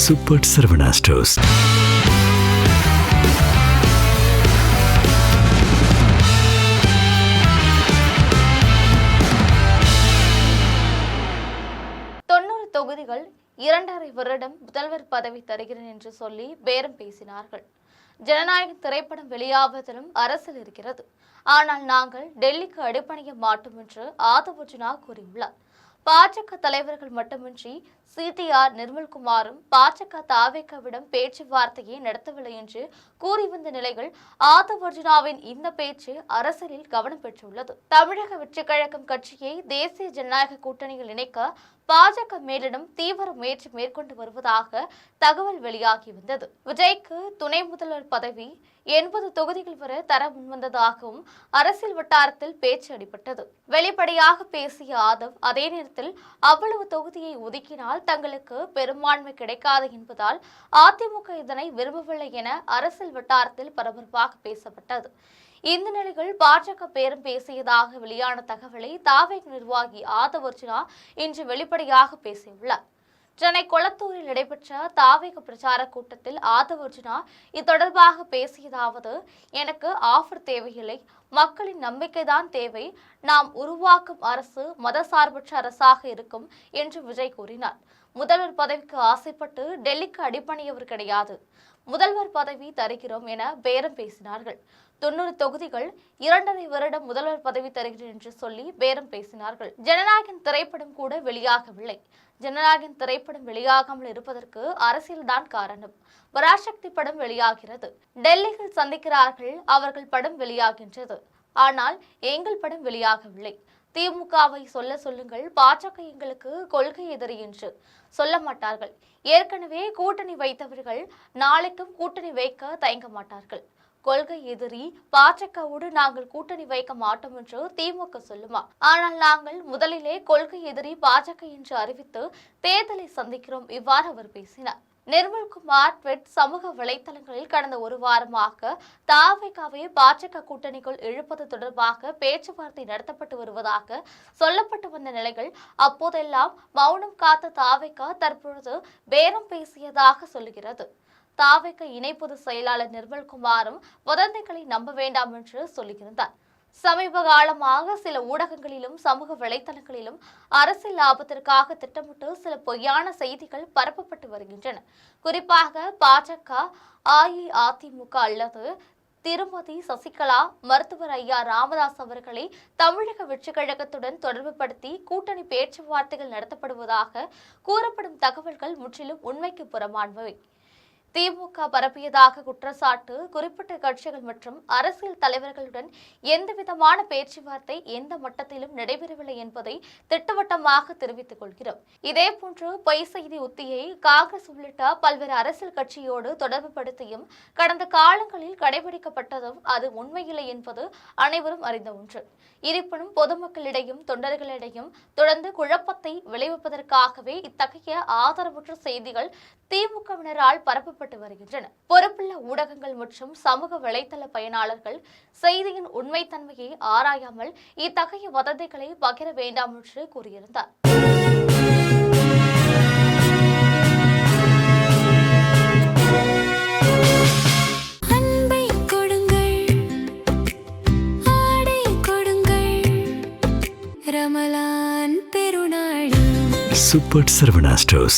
Super Saravana stores. தொகுதிகள் 2.5 வருடம் முதல்வர் பதவி தருகிறேன் என்று சொல்லி பேரம் பேசினார்கள். ஜனநாயக திரைப்படம் வெளியாவதிலும் அரசியல் இருக்கிறது. ஆனால் நாங்கள் டெல்லிக்கு அடிபணிய மாட்டோம் என்று ஆதவ் அர்ஜுனா கூறியுள்ளார். பாஜக தலைவர்கள் மட்டுமின்றி சிடிஆர் நிர்மல்குமாரும் பாஜக தாவேகாவிடம் பேச்சுவார்த்தையை நடத்தவில்லை என்று கூறி வந்த நிலையில் ஆதவ் அர்ஜுனாவின் இந்த பேச்சு அரசியலில் கவனம் பெற்றுள்ளது. தமிழக வெற்றிக் கழகம் கட்சியை தேசிய ஜனநாயக கூட்டணியில் இணைக்க பாஜக மேலிடம் தீவிர முயற்சி மேற்கொண்டு வருவதாக தகவல் வெளியாகி வந்தது. விஜய்க்கு துணை முதல்வர் பதவி 80 தொகுதிகள் வரை தர முன்வந்ததாகவும் அரசியல் வட்டாரத்தில் பேச்சு அடிபட்டது. வெளிப்படையாக பேசிய ஆதவ் அதே நேரத்தில் அவ்வளவு தொகுதியை ஒதுக்கினால் தங்களுக்கு பெரும்பான்மை கிடைக்காது என்பதால் அதிமுக இதனை விரும்பவில்லை என அரசியல் வட்டாரத்தில் பரபரப்பாக பேசப்பட்டது. இந்த நிலையில் பாஜக பேரம் பேசியதாக வெளியான தகவலை தாவேக நிர்வாகி ஆதவ் அர்ஜுனா இன்று வெளிப்படையாக பேசியுள்ளார். சென்னை கொளத்தூரில் நடைபெற்ற தாவேக பிரச்சார கூட்டத்தில் ஆதவ் அர்ஜுனா இது தொடர்பாக பேசியதாவது, எனக்கு ஆஃபர் தேவையில்லை, மக்களின் நம்பிக்கைதான் தேவை. நாம் உருவாக்கும் அரசு மதசார்பற்ற அரசாக இருக்கும் என்று விஜய் கூறினார். முதல்வர் பதவிக்கு ஆசைப்பட்டு டெல்லிக்கு அடிபணியவர் கிடையாது. முதல்வர் பதவி தருகிறோம் என பேரம் பேசினார்கள். 90 தொகுதிகள் 2.5 வருடம் முதல்வர் பதவி தருகிறேன் என்று சொல்லி பேரம் பேசினார்கள். ஜனநாயகன் திரைப்படம் கூட வெளியாகவில்லை. ஜனநாயகன் திரைப்படம் வெளியாகாமல் இருப்பதற்கு அரசியல்தான் காரணம். பராசக்தி படம் வெளியாகிறது, டெல்லியில் சந்திக்கிறார்கள், அவர்கள் படம் வெளியாகின்றது. ஆனால் எங்கள் படம் வெளியாகவில்லை. திமுகவை சொல்லுங்கள், பாஜக எங்களுக்கு கொள்கை எதிரி என்று சொல்ல மாட்டார்கள். ஏற்கனவே கூட்டணி வைத்தவர்கள் நாளைக்கும் கூட்டணி வைக்க தயங்க மாட்டார்கள். கொள்கை எதிரி பாஜகவோடு நாங்கள் கூட்டணி வைக்க மாட்டோம் என்று திமுக சொல்லுமா? ஆனால் நாங்கள் முதலிலே கொள்கை எதிரி பாஜக என்று அறிவித்து தேர்தலை சந்திக்கிறோம். இவ்வாறு அவர் பேசினார். நிர்மல்குமார் ட்வீட் சமூக வலைதளங்களில் கடந்த ஒரு வாரமாக தாவேகாவை பாஜக கூட்டணிக்குள் இழுப்பது தொடர்பாக பேச்சுவார்த்தை நடத்தப்பட்டு வருவதாக சொல்லப்பட்டு வந்த நிலையில் அப்போதெல்லாம் மௌனம் காத்த தாவேகா தற்பொழுது பேரம் பேசியதாக சொல்லுகிறது. தாவேக இணை பொதுச் செயலாளர் நிர்மல்குமாரும் வதந்திகளை நம்ப வேண்டாம் என்று சொல்லியிருந்தார். சமீப காலமாக சில ஊடகங்களிலும் சமூக வலைதளங்களிலும் அரசியல் லாபத்திற்காக திட்டமிட்டு சில பொய்யான செய்திகள் பரப்பப்பட்டு வருகின்றன. குறிப்பாக பாஜக, அஇஅதிமுக அல்லது திருமதி சசிகலா, மருத்துவர் ஐயா ராமதாஸ் அவர்களை தமிழக வெற்றிக் கழகத்துடன் தொடர்புபடுத்தி கூட்டணி பேச்சுவார்த்தைகள் நடத்தப்படுவதாக கூறப்படும் தகவல்கள் முற்றிலும் உண்மைக்கு புறம்பானவை. திமுக பரப்பியதாக குற்றச்சாட்டு குறிப்பிட்ட கட்சிகள் மற்றும் அரசியல் தலைவர்களுடன் எந்தவிதமான பேச்சுவார்த்தை எந்த மட்டத்திலும் நடைபெறவில்லை என்பதை திட்டவட்டமாக தெரிவித்துக் கொள்கிறோம். இதேபோன்று பொய் செய்தி உத்தியை காங்கிரஸ் உள்ளிட்ட பல்வேறு அரசியல் கட்சியோடு தொடர்புபடுத்தியும் கடந்த காலங்களில் கடைபிடிக்கப்பட்டதும் அது உண்மையில்லை என்பது அனைவரும் அறிந்த ஒன்று. இருப்பினும் பொதுமக்களிடையும் தொண்டர்களிடையும் தொடர்ந்து குழப்பத்தை விளைவிப்பதற்காகவே இத்தகைய ஆதரவற்ற செய்திகள் திமுகவினரால் பரப்பப்பட்டு வருகின்றன. பொறுப்புள்ள ஊடகங்கள் மற்றும் சமூக வலைதள பயனாளர்கள் செய்தியின் உண்மைத்தன்மையை ஆராயாமல் இத்தகைய வதந்திகளை பகிர வேண்டாம் என்று கூறியிருந்தார். Super Saravana stores.